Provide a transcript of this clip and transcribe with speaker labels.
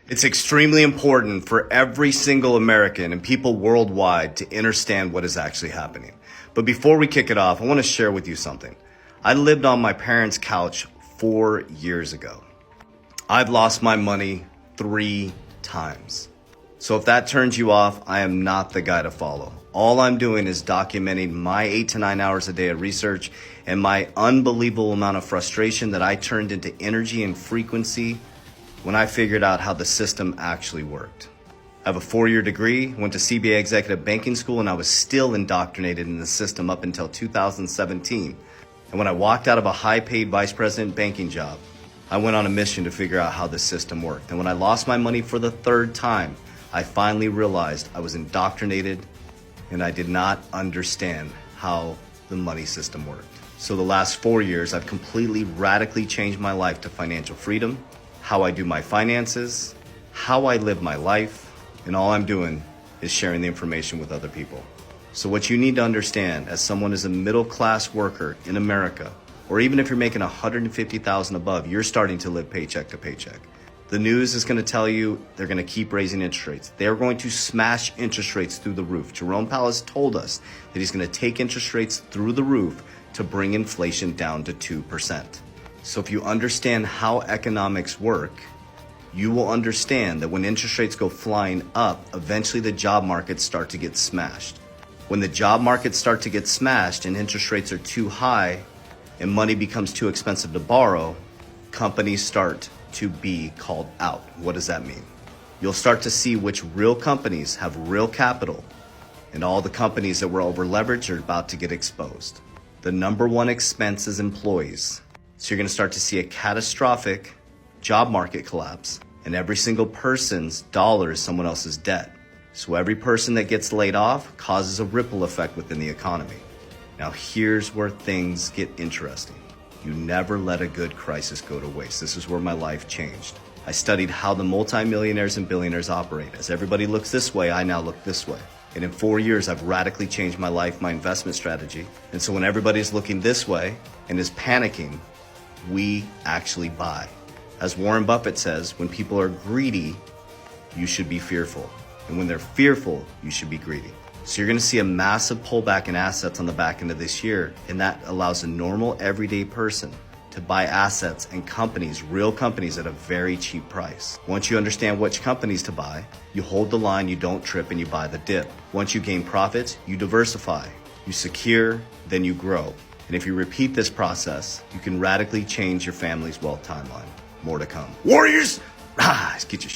Speaker 1: It's extremely important for every single American and people worldwide to understand what is actually happening. But before we kick it off, I want to share with you something. I lived on my parents' couch 4 years ago. I've lost my money 3 times. So if that turns you off, I am not the guy to follow. All I'm doing is documenting my 8 to 9 hours a day of research and my unbelievable amount of frustration that I turned into energy and frequency when I figured out how the system actually worked. I have a 4-year degree, went to CBA Executive Banking School, and I was still indoctrinated in the system up until 2017. And when I walked out of a high-paid vice president banking job, I went on a mission to figure out how the system worked. And when I lost my money for the 3rd time, I finally realized I was indoctrinated and I did not understand how the money system worked. So the last 4 years, I've completely radically changed my life to financial freedom, how I do my finances, how I live my life, and all I'm doing is sharing the information with other people. So what you need to understand as someone is a middle-class worker in America, or even if you're making $150,000 above, you're starting to live paycheck to paycheck. The news is going to tell you they're going to keep raising interest rates. They're going to smash interest rates through the roof. Jerome Powell has told us that he's going to take interest rates through the roof to bring inflation down to 2%. So if you understand how economics work, you will understand that when interest rates go flying up, eventually the job markets start to get smashed. When the job markets start to get smashed and interest rates are too high and money becomes too expensive to borrow, companies start to be called out. What does that mean? You'll start to see which real companies have real capital, and all the companies that were over leveraged are about to get exposed. The number one expense is employees. So you're going to start to see a catastrophic job market collapse, and every single person's dollar is someone else's debt. So every person that gets laid off causes a ripple effect within the economy. Now here's where things get interesting. You never let a good crisis go to waste. This is where my life changed. I studied how the multimillionaires and billionaires operate. As everybody looks this way, I now look this way. And in 4 years, I've radically changed my life, my investment strategy. And so when everybody's looking this way and is panicking, we actually buy. As Warren Buffett says, when people are greedy, you should be fearful. And when they're fearful, you should be greedy. So you're going to see a massive pullback in assets on the back end of this year, and that allows a normal everyday person to buy assets and companies, real companies, at a very cheap price. Once you understand which companies to buy, you hold the line, you don't trip, and you buy the dip. Once you gain profits, you diversify, you secure, then you grow. And if you repeat this process, you can radically change your family's wealth timeline. More to come. Warriors, rise, get your